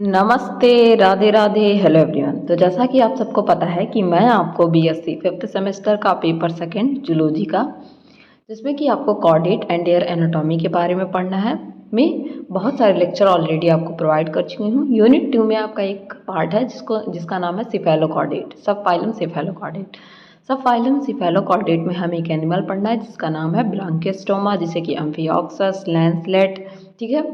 नमस्ते, Radhe Radhe, hello everyone. तो जैसा कि आप सबको पता है कि मैं आपको बीएससी फिफ्थ सेमेस्टर का पेपर सेकंड जूलॉजी का, जिसमें कि आपको कॉर्डेट एंड एयर एनाटॉमी के बारे में पढ़ना है, मैं बहुत सारे लेक्चर ऑलरेडी आपको प्रोवाइड कर चुकी हूँ। यूनिट 2 में आपका एक पार्ट है जिसका नाम है सिफेलोकॉर्डेट, सब फाइलम सिफेलोकॉर्डेट। सब फाइलम सिफेलोकॉर्डेट में हमें एक एनिमल पढ़ना है जिसका नाम है ब्रांकियोस्टोमा, जिसे कि एम्फिऑक्सस, लैंसलेट, ठीक है,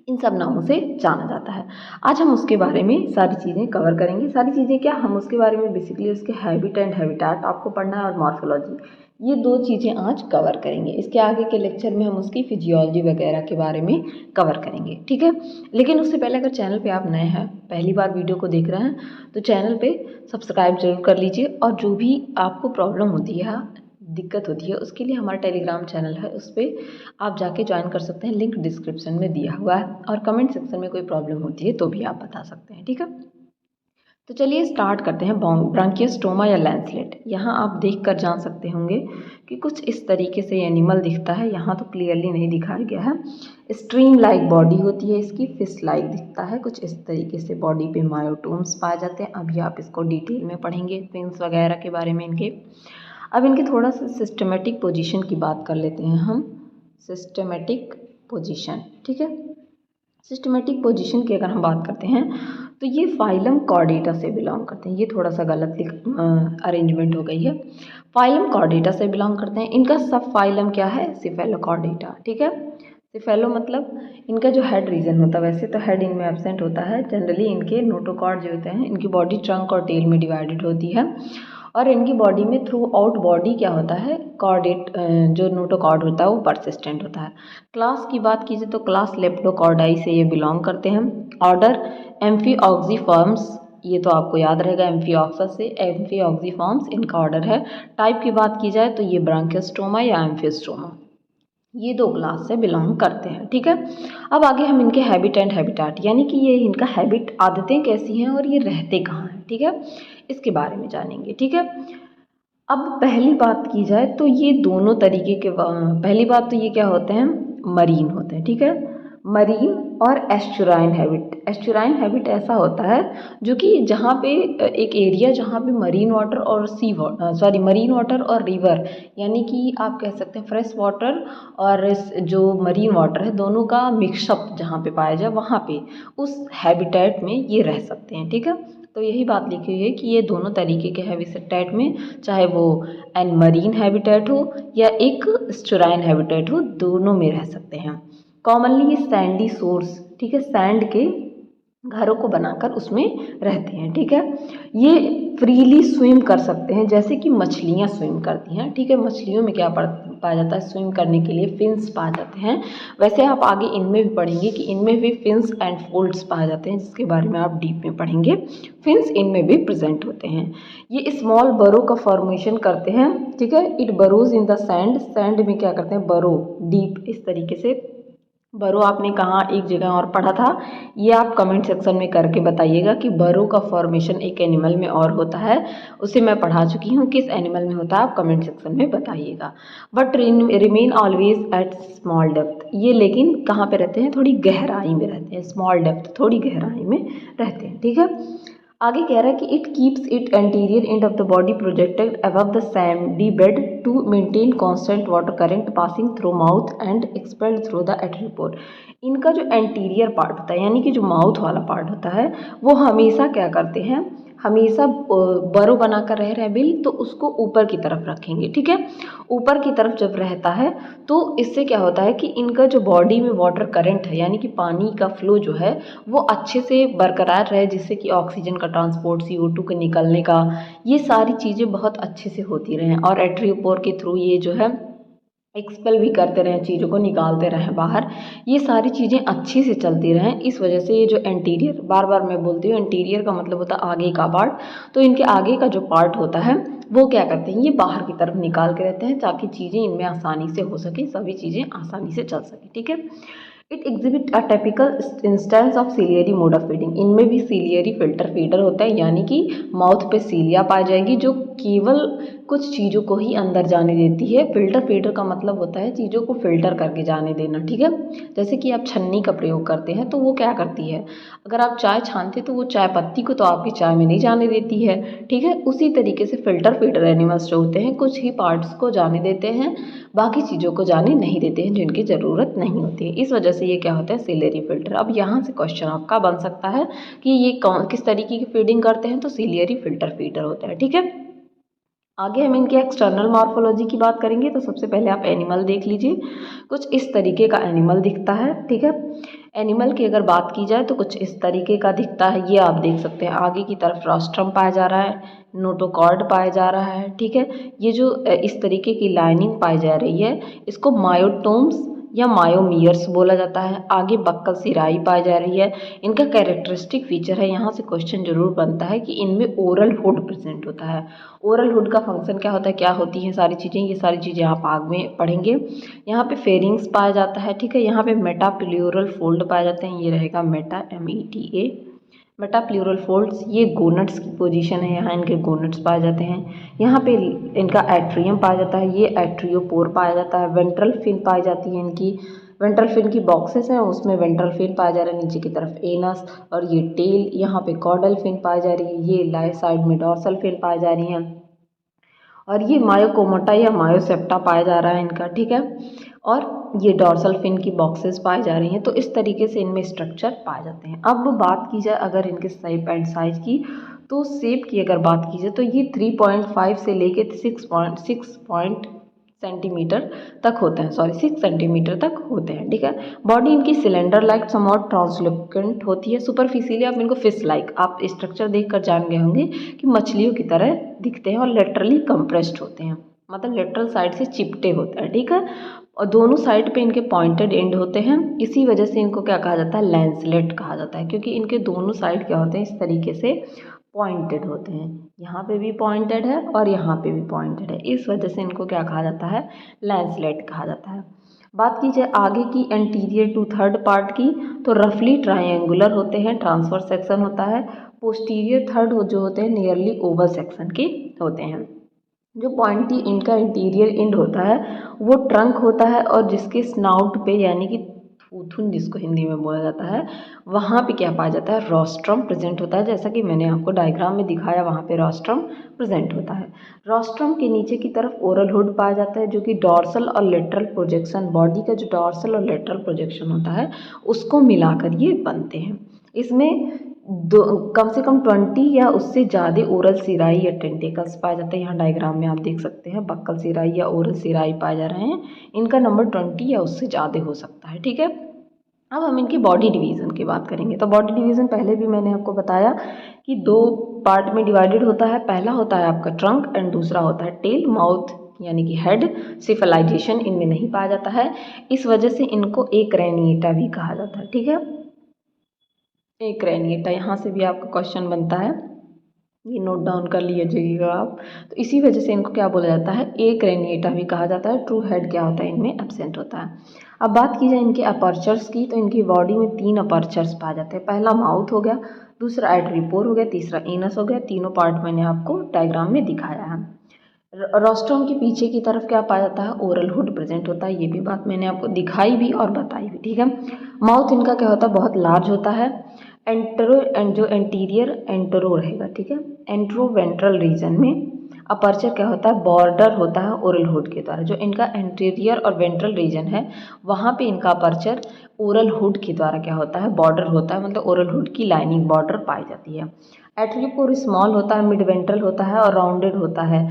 इन सब नामों से जाना जाता है। आज हम उसके बारे में सारी चीज़ें कवर करेंगे। सारी चीज़ें क्या, हम उसके बारे में बेसिकली उसके हैबिट एंड हैबिटेट आपको पढ़ना है और मॉर्फोलॉजी, ये दो चीज़ें आज कवर करेंगे। इसके आगे के लेक्चर में हम उसकी फिजियोलॉजी वगैरह के बारे में कवर करेंगे, ठीक है। लेकिन उससे पहले अगर चैनल पे आप नए हैं, पहली बार वीडियो को देख रहे हैं, तो चैनल पे सब्सक्राइब जरूर कर लीजिए। और जो भी आपको प्रॉब्लम होती है, दिक्कत होती है, उसके लिए हमारा टेलीग्राम चैनल है, उस पर आप जाके ज्वाइन कर सकते हैं, लिंक डिस्क्रिप्शन में दिया हुआ है। और कमेंट सेक्शन में कोई प्रॉब्लम होती है तो भी आप बता सकते हैं, ठीक है। तो चलिए स्टार्ट करते हैं। ब्रांकियोस्टोमा या लैंसलेट, यहाँ आप देख कर जान सकते होंगे कि कुछ इस तरीके से एनिमल दिखता है। यहाँ तो क्लियरली नहीं दिखाया गया है। स्ट्रीम लाइक बॉडी होती है इसकी, फिश लाइक दिखता है, कुछ इस तरीके से बॉडी पे मायोटोम्स पाए जाते हैं। अभी आप इसको डिटेल में पढ़ेंगे, फिन्स वगैरह के बारे में इनके। अब इनके थोड़ा सा सिस्टमेटिक पोजीशन की बात कर लेते हैं हम। सिस्टमेटिक पोजीशन, ठीक है। सिस्टमेटिक पोजीशन की अगर हम बात करते हैं तो ये फाइलम कॉर्डेटा से बिलोंग करते हैं। ये थोड़ा सा गलत अरेंजमेंट हो गई है। फाइलम कॉर्डेटा से बिलोंग करते हैं। इनका सब फाइलम क्या है, सिफेलोकॉर्डेटा, ठीक है। सिफेलो मतलब इनका जो हेड रीजन होता है, वैसे तो हेड इनमें एब्सेंट होता है। जनरली इनके नोटोकॉर्ड जो होते हैं, इनकी बॉडी ट्रंक और टेल में डिवाइडेड होती है। और इनकी बॉडी में थ्रू आउट बॉडी क्या होता है, कॉर्डेट, जो नोटोकॉर्ड होता है वो परसिस्टेंट होता है। क्लास की बात कीजिए तो क्लास लेप्टोकॉर्डाई से ये बिलोंग करते हैं। ऑर्डर एम्फीऑक्सीफॉर्म्स, ये तो आपको याद रहेगा, एम्फीऑक्सस से एम्फीऑक्सीफॉर्म्स इनका ऑर्डर है। टाइप की बात की जाए तो ये ब्रांकियोस्टोमा या एम्फियोस्टोमा, ये दो क्लास से बिलोंग करते हैं, ठीक है। अब आगे हम इनके हैबिट एंड हैबिटेट, यानी कि ये इनका हैबिट, आदतें कैसी हैं और ये रहते कहाँ हैं, ठीक है, इसके बारे में जानेंगे, ठीक है। अब पहली बात की जाए तो ये दोनों तरीके के, पहली बात तो ये क्या होते हैं, मरीन होते हैं, ठीक है। मरीन और एस्चुराइन हैबिट। एस्चुराइन हैबिट ऐसा होता है जो कि जहाँ पे एक एरिया जहाँ पे मरीन वाटर और मरीन वाटर और रिवर, यानी कि आप कह सकते हैं फ्रेश वाटर और जो मरीन वाटर है, दोनों का मिक्सअप जहाँ पे पाया जाए, वहाँ पे उस हैबिटेट में ये रह सकते हैं, ठीक है। तो यही बात लिखी हुई है कि ये दोनों तरीके के हैबिटेट में, चाहे वो एन मरीन हैबिटेट हो या एक स्टुराइन हैबिटेट हो, दोनों में रह सकते हैं। कॉमनली ये सैंडी सोर्स, ठीक है, सैंड के घरों को बनाकर उसमें रहते हैं, ठीक है। ये फ्रीली स्विम कर सकते हैं, जैसे कि मछलियाँ स्विम करती हैं, ठीक है। मछलियों में क्या पाया जाता है, स्विम करने के लिए फिन्स पाए जाते हैं। वैसे आप आगे इनमें भी पढ़ेंगे कि इनमें भी फिन्स एंड फोल्ड्स पाए जाते हैं, जिसके बारे में आप डीप में पढ़ेंगे। फिन्स इनमें भी प्रेजेंट होते हैं। ये स्मॉल बरो का फॉर्मेशन करते हैं, ठीक है। It burrows in the sand, sand में क्या करते हैं, बरो डीप, इस तरीके से बरो। आपने कहाँ एक जगह और पढ़ा था, ये आप कमेंट सेक्शन में करके बताइएगा कि बरो का फॉर्मेशन एक एनिमल में और होता है, उसे मैं पढ़ा चुकी हूँ, किस एनिमल में होता है आप कमेंट सेक्शन में बताइएगा। But remain always at small depth, ये लेकिन कहाँ पे रहते हैं, थोड़ी गहराई में रहते हैं। स्मॉल डेप्थ, थोड़ी गहराई में रहते हैं, ठीक है। आगे कह रहा है कि it keeps it anterior end of the body projected above the sandy bed to maintain constant water current passing through mouth and expelled through the atriopore. इनका जो एंटीरियर पार्ट होता है, यानी कि जो माउथ वाला पार्ट होता है, वो हमेशा क्या करते हैं, हमेशा बरो बनाकर रह रहे हैं बिल, तो उसको ऊपर की तरफ रखेंगे, ठीक है। ऊपर की तरफ जब रहता है तो इससे क्या होता है कि इनका जो बॉडी में वाटर करंट है, यानी कि पानी का फ्लो जो है, वो अच्छे से बरकरार रहे, जिससे कि ऑक्सीजन का ट्रांसपोर्ट, CO2 के निकलने का, ये सारी चीज़ें बहुत अच्छे से होती रहें। और एट्रियोपोर के थ्रू ये जो है एक्सपेल भी करते रहें, चीज़ों को निकालते रहें बाहर, ये सारी चीज़ें अच्छी से चलती रहें। इस वजह से ये जो एंटीरियर, बार बार मैं बोलती हूँ, एंटीरियर का मतलब होता है आगे का पार्ट, तो इनके आगे का जो पार्ट होता है वो क्या करते हैं, ये बाहर की तरफ निकाल के रहते हैं, ताकि चीज़ें इनमें आसानी से हो सके, सभी चीज़ें आसानी से चल सकें, ठीक है। It exhibit a typical instance of ciliary mode of feeding. इनमें भी सीलियरी फिल्टर फीडर होता है, यानी कि माउथ पे सीलिया पाई जाएगी जो केवल कुछ चीज़ों को ही अंदर जाने देती है। फिल्टर फीडर का मतलब होता है चीज़ों को फिल्टर करके जाने देना, ठीक है। जैसे कि आप छन्नी का प्रयोग करते हैं तो वो क्या करती है, अगर आप चाय छानते तो वो चाय पत्ती को तो आपकी चाय में नहीं जाने देती है, ठीक है। उसी तरीके से फिल्टर फीडर एनिमल्स जो होते हैं कुछ ही पार्ट्स को जाने देते हैं, बाकी चीज़ों को जाने नहीं देते हैं जिनकी ज़रूरत नहीं होती है। इस वजह से ये क्या होता है, सीलियरी फिल्टर। अब यहाँ से क्वेश्चन आपका बन सकता है कि ये कौन किस तरीके की फीडिंग करते हैं, तो सीलियरी फिल्टर फीडर होता है, ठीक है। आगे हम इनके एक्सटर्नल मॉर्फोलॉजी की बात करेंगे तो सबसे पहले आप एनिमल देख लीजिए। कुछ इस तरीके का एनिमल दिखता है, ठीक है। एनिमल की अगर बात की जाए तो कुछ इस तरीके का दिखता है, ये आप देख सकते हैं। आगे की तरफ रोस्ट्रम पाया जा रहा है, नोटोकॉर्ड पाया जा रहा है, ठीक है। ये जो इस तरीके की लाइनिंग पाई जा रही है इसको मायोटोम्स या मायोमियर्स बोला जाता है। आगे बक्कल सिराई पाई जा रही है। इनका कैरेक्टरिस्टिक फीचर है, यहाँ से क्वेश्चन जरूर बनता है कि इनमें ओरल हुड प्रेजेंट होता है। ओरल हुड का फंक्शन क्या होता है, क्या होती हैं सारी चीज़ें, ये सारी चीज़ें आप आगे में पढ़ेंगे। यहाँ पे फेरिंग्स पाया जाता है, ठीक है। यहाँ पे मेटाप्ल्यूरल फोल्ड पाए जाते हैं, ये रहेगा मेटा META। मेटाप्ल्यूरल फोल्ड्स, ये गोनट्स की पोजीशन है, यहाँ इनके गोनट्स पाए जाते हैं। यहाँ पे इनका एट्रियम पाया जाता है, ये एट्रियोपोर पाया जाता है। वेंट्रल फिन पाई जाती है इनकी, वेंट्रल फिन की बॉक्सेस हैं उसमें वेंट्रल फिन पाया जा रहा है, नीचे की तरफ एनस और ये टेल। यहाँ पे कॉर्डल फिन पाई जा रही है, ये लाइ साइड में डॉर्सल फिन पाई जा रही हैं और ये मायोकोमोटा या मायोसेप्टा पाया जा रहा है इनका, ठीक है। और ये डॉर्सल फिन की बॉक्सेस पाई जा रही हैं। तो इस तरीके से इनमें स्ट्रक्चर पाए जाते हैं। अब बात की जाए अगर इनके शेप एंड साइज की, तो शेप की अगर बात की जाए तो ये 3.5 से लेके 6 सेंटीमीटर तक होते हैं, 6 सेंटीमीटर तक होते हैं, ठीक है। बॉडी इनकी सिलेंडर लाइक समॉट ट्रांसलुकेंट होती है। सुपरफिशियली आप इनको फिश लाइक आप स्ट्रक्चर देखकर जान गए होंगे कि मछलियों की तरह दिखते हैं और लेटरली कंप्रेस्ड होते हैं, मतलब लेटरल साइड से चिपटे होते हैं, ठीक है। और दोनों साइड पे इनके पॉइंटेड एंड होते हैं, इसी वजह से इनको क्या कहा जाता है, लैंसलेट कहा जाता है, क्योंकि इनके दोनों साइड क्या होते हैं, इस तरीके से पॉइंटेड होते हैं। यहाँ पे भी पॉइंटेड है और यहाँ पे भी पॉइंटेड है, इस वजह से इनको क्या कहा जाता है, लैंसलेट कहा जाता है। बात की जाए आगे की एंटीरियर टू थर्ड पार्ट की, तो रफली ट्रायंगुलर होते हैं, ट्रांसफर सेक्शन होता है। पोस्टीरियर थर्ड जो होते हैं नियरली ओवल सेक्शन के होते हैं। जो पॉइंटी इनका इंटीरियर एंड होता है वो ट्रंक होता है और जिसके स्नाउट पे यानी कि थूथुन जिसको हिंदी में बोला जाता है, वहाँ पे क्या पाया जाता है, रोस्ट्रम प्रेजेंट होता है। जैसा कि मैंने आपको डायग्राम में दिखाया वहाँ पे रोस्ट्रम प्रेजेंट होता है। रोस्ट्रम के नीचे की तरफ ओरल हुड पाया जाता है जो कि डॉर्सल और लेटरल प्रोजेक्शन, बॉडी का जो डॉर्सल और लेटरल प्रोजेक्शन होता है उसको मिलाकर ये बनते हैं। इसमें दो कम से कम 20 या उससे ज़्यादा ओरल सिराई या टेंटिकल्स पाए जाते हैं। यहाँ डायग्राम में आप देख सकते हैं बक्कल सिराई या ओरल सिराई पाए जा रहे हैं। इनका नंबर 20 या उससे ज़्यादा हो सकता है, ठीक है। अब हम इनकी बॉडी डिवीज़न की बात करेंगे। तो बॉडी डिवीज़न पहले भी मैंने आपको बताया कि 2 पार्ट में डिवाइडेड होता है। पहला होता है आपका ट्रंक एंड दूसरा होता है टेल। माउथ यानी कि हेड, सिफलाइजेशन इनमें नहीं पाया जाता है, इस वजह से इनको एक रैनिएटा भी कहा जाता है, ठीक है। एक रैनिएटा, यहाँ से भी आपका क्वेश्चन बनता है, ये नोट डाउन कर लीजिएगा आप। तो इसी वजह से इनको क्या बोला जाता है, एक रैनिएटा भी कहा जाता है। ट्रू हेड क्या होता है, इनमें एब्सेंट होता है। अब बात की जाए इनके अपर्चर्स की, तो इनकी बॉडी में 3 अपर्चर्स पाए जाते हैं। पहला माउथ हो गया, दूसरा एट्रीपोर हो गया, तीसरा एनस हो गया। तीनों पार्ट मैंने आपको डायग्राम में दिखाया है। रोस्ट्रम के पीछे की तरफ क्या पाया जाता है, ओरल हुड प्रेजेंट होता है। ये भी बात मैंने आपको दिखाई भी और बताई भी, ठीक है। माउथ इनका क्या होता है, बहुत लार्ज होता है। जो एंटीरियर एंटरो रहेगा, ठीक है। एंट्रोवेंट्रल रीजन में अपर्चर क्या होता है, बॉर्डर होता है ओरल हुड के द्वारा। जो इनका एंटीरियर और वेंट्रल रीजन है वहाँ पे इनका अपर्चर ओरल हुड के द्वारा क्या होता है, बॉर्डर होता है, मतलब ओरल हुड की लाइनिंग बॉर्डर पाई जाती है। एट्रियोपोर स्मॉल होता है, मिड वेंट्रल होता है और राउंडेड होता है।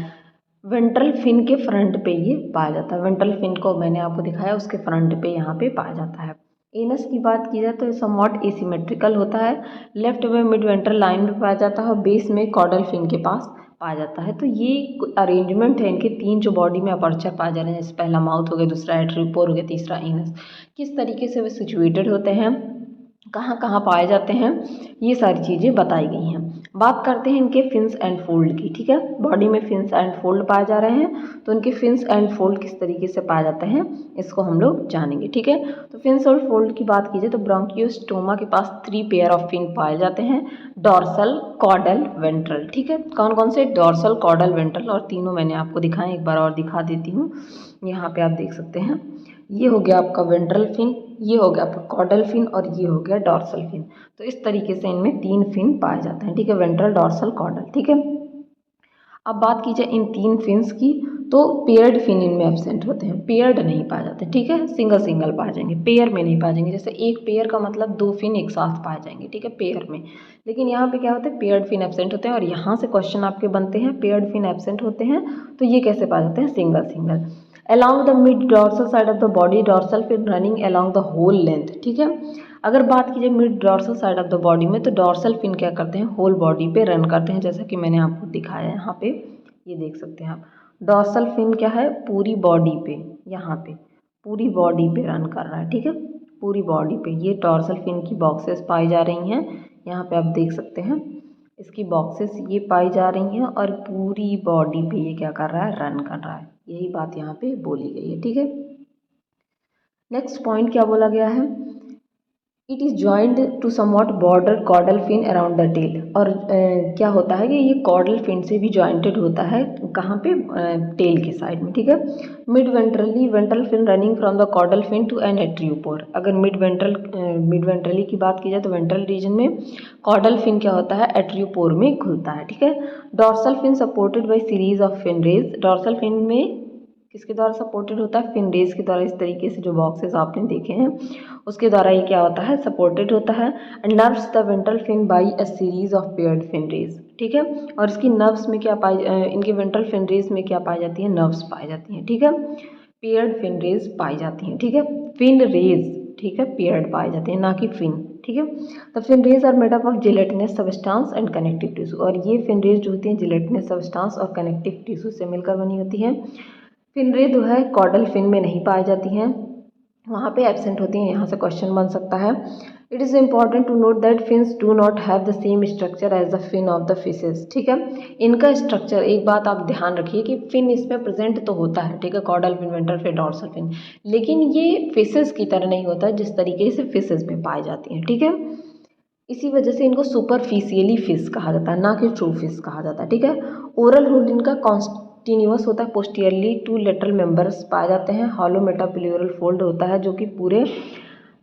वेंट्रल फिन के फ्रंट पे ये पाया जाता है। वेंट्रल फिन को मैंने आपको दिखाया, उसके फ्रंट पे यहाँ पे पाया जाता है। एनस की बात की जाए तो समॉट एसिमेट्रिकल होता है। लेफ्ट में मिड वेंट्रल लाइन में पाया जाता है और बेस में कॉर्डल फिन के पास पाया जाता है। तो ये अरेंजमेंट है इनके 3 जो बॉडी में अपर्चर पाए जा रहे हैं, जैसे पहला माउथ हो गया, दूसरा एट्रियोपोर हो गया, तीसरा एनस, किस तरीके से वे सिचुएटेड होते हैं, कहाँ कहाँ पाए जाते हैं, ये सारी चीज़ें बताई गई हैं। बात करते हैं इनके फिन्स एंड फोल्ड की, ठीक है। बॉडी में फिन्स एंड फोल्ड पाए जा रहे हैं, तो इनके फिन्स एंड फोल्ड किस तरीके से पाए जाते हैं इसको हम लोग जानेंगे, ठीक है। तो फिन्स और फोल्ड की बात कीजिए तो ब्रोंकियोस्टोमा के पास 3 पेयर ऑफ फिन पाए जाते हैं, डॉर्सल, कॉर्डल, वेंट्रल, ठीक है। कौन कौन से? डॉर्सल, कॉर्डल, वेंट्रल, और तीनों मैंने आपको दिखाए, एक बार और दिखा देती हूँ। यहाँ पे आप देख सकते हैं, ये हो गया आपका वेंट्रल फिन, ये हो गया आपका कॉर्डल फिन, और ये हो गया डॉर्सल फिन। तो इस तरीके से इनमें 3 फिन पाए जाते हैं, ठीक है, वेंट्रल, डॉर्सल, कॉर्डल, ठीक है। अब बात की जाए इन 3 फिन्स की, तो पेयर्ड फिन इनमें एब्सेंट होते हैं, पेयर्ड नहीं पाए जाते, ठीक है, सिंगल सिंगल पाए जाएंगे, पेयर में नहीं पाए जाएंगे। जैसे एक पेयर का मतलब 2 फिन एक साथ पाए जाएंगे, ठीक है, पेयर में। लेकिन यहाँ पे क्या होता है, पेयर्ड फिन एब्सेंट होते हैं, और यहाँ से क्वेश्चन आपके बनते हैं, पेयर्ड फिन एब्सेंट होते हैं तो ये कैसे पाए जाते हैं? Single single. along the mid dorsal side of the body, dorsal fin running along the whole length, ठीक है। अगर बात कीजिए mid dorsal side of the body में, तो डॉर्सल फिन क्या करते हैं? होल बॉडी पे रन करते हैं, जैसा कि मैंने आपको दिखाया है यहाँ पे, ये देख सकते हैं आप। डॉर्सल फिन क्या है? पूरी बॉडी पे, यहाँ पे पूरी बॉडी पे रन कर रहा है, ठीक है, पूरी बॉडी पे। ये डॉर्सल फिन की बॉक्सेस पाई जा रही हैं, यहाँ पे आप देख सकते हैं, इसकी बॉक्सेस ये पाई जा रही हैं, और पूरी बॉडी पे ये क्या कर रहा है? रन कर रहा है। यही बात यहाँ पे बोली गई है, ठीक है। नेक्स्ट पॉइंट क्या बोला गया है? It is joint to somewhat border caudal fin around the tail. और क्या होता है कि ये कॉर्डल फिन से भी जॉइंटेड होता है, कहाँ पे? टेल के साइड में, ठीक है। Mid ventrally, ventral fin running from the caudal fin to an atriopore. अगर मिड वेंट्रली की बात की जाए तो वेंट्रल रीजन में कॉर्डल फिन क्या होता है? एट्रियोपोर में खुलता है, ठीक है। Dorsal fin supported by series of fin rays. Dorsal fin में किसके द्वारा सपोर्टेड होता है? फिन रेज के द्वारा। इस तरीके से जो बॉक्सेस आपने देखे हैं उसके द्वारा ये क्या होता है? सपोर्टेड होता है। And nerves the ventral fin by a series of paired fin rays, ठीक है। और इसकी नर्व्स में क्या पाई, इनके वेंट्रल फिन रेज में क्या पाई जाती है? नर्व्स पाई जाती हैं, ठीक है, पेयर्ड फिन रेज पाई जाती हैं, ठीक है, फिन रेज, ठीक है, पेयर्ड पाई जाती हैं, ना कि फिन, ठीक है। The fin rays are made up of gelatinous substance and connective tissue. और ये फिन रेज जो होती हैं जिलेटिनस सबस्टांस और कनेक्टिव टिश्यू से मिलकर बनी होती हैं। फिन रे जो है कॉर्डल फिन में नहीं पाई जाती हैं, वहाँ पे एब्सेंट होती हैं। यहाँ से क्वेश्चन बन सकता है, it is important to note that fins do not have the same structure as the fin of the fishes, ठीक है। इनका स्ट्रक्चर, एक बात आप ध्यान रखिए कि फिन इसमें प्रेजेंट तो होता है, ठीक है, caudal fin, ventral fin, dorsal fin, लेकिन ये फिशेज की तरह नहीं होता जिस तरीके से फिशेज में पाई जाती हैं, ठीक है। इसी वजह से इनको सुपरफिशियली फिश कहा जाता है, ना कि ट्रू फिश कहा जाता है, ठीक है। ओरल हुड इनका कॉन्टिन्यूअस होता है, पोस्टीरियरली 2 लेटरल मेंबर्स पाए जाते हैं, हॉलो मेटाप्लेउरल फोल्ड होता है जो कि पूरे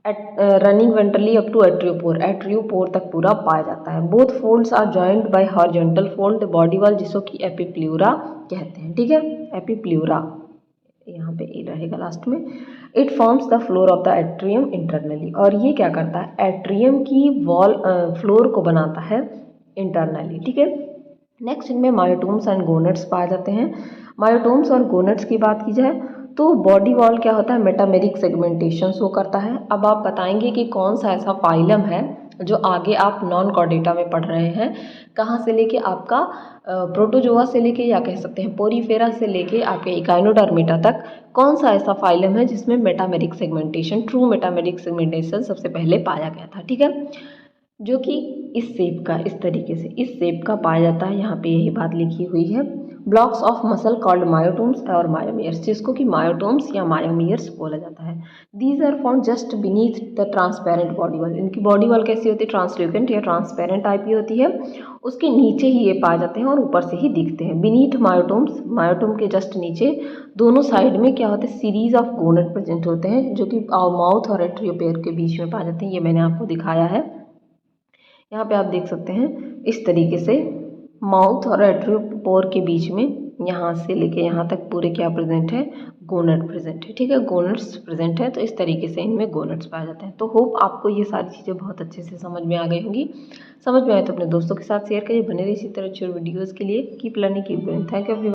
running ventrally up to atriopore तक पूरा पाया जाता है। Both folds are joint by horizontal fold body wall, जिसको कि एपिप्ल्यूरा कहते हैं, ठीक है, एपिप्ल्यूरा यहाँ पे ए रहेगा लास्ट में। It forms the floor of the atrium internally. और ये क्या करता है? एट्रियम की वॉल फ्लोर को बनाता है इंटरनली, ठीक है। नेक्स्ट इनमें मायोटोम्स एंड गोनेट्स पाए जाते हैं। मायोटोम्स और गोनेट्स की बात की जाए तो बॉडी वॉल क्या होता है? मेटामेरिक सेगमेंटेशन शो करता है। अब आप बताएंगे कि कौन सा ऐसा फाइलम है जो आगे आप नॉन कॉर्डेटा में पढ़ रहे हैं, कहाँ से लेके आपका प्रोटोजोआ से लेके, या कह सकते हैं पोरीफेरा से लेके आपके इकाइनोडर्मेटा तक, कौन सा ऐसा फाइलम है जिसमें metameric segmentation, true metameric segmentation सबसे पहले पाया गया था, ठीक है, जो कि इस शेप का, इस तरीके से इस शेप का पाया जाता है। यहाँ पे यही बात लिखी हुई है, blocks of muscle called myotomes और मायोमियर्स, जिसको कि मायोटोम्स या मायोमियर्स बोला जाता है। These are found just beneath the transparent body wall. इनकी बॉडी वॉल कैसी होती है? ट्रांसल्यूकेंट या ट्रांसपेरेंट टाइप की होती है, उसके नीचे ही ये पाए जाते हैं और ऊपर से ही दिखते हैं। बीनीथ मायोटोम्स, मायोटोम के जस्ट नीचे दोनों साइड में क्या होते हैं? सीरीज ऑफ गोनेट प्रेजेंट होते हैं, जो कि माउथ और एट्रियोपेयर के बीच में पाए जाते हैं। ये मैंने आपको दिखाया है, यहाँ पे आप देख सकते हैं, इस तरीके से माउथ और एट्रियोपोर के बीच में यहाँ से लेके यहाँ तक पूरे क्या प्रेजेंट है? गोनेट प्रेजेंट है, ठीक है, गोनेट्स प्रेजेंट है। तो इस तरीके से इनमें गोनेट्स पाए जाते हैं। तो होप आपको ये सारी चीज़ें बहुत अच्छे से समझ में आ गई होंगी। समझ में आए तो अपने दोस्तों के साथ शेयर करिए। बने रहिए इसी तरह अच्छी वीडियोज़ के लिए। Keep learning, keep growing. Thank you.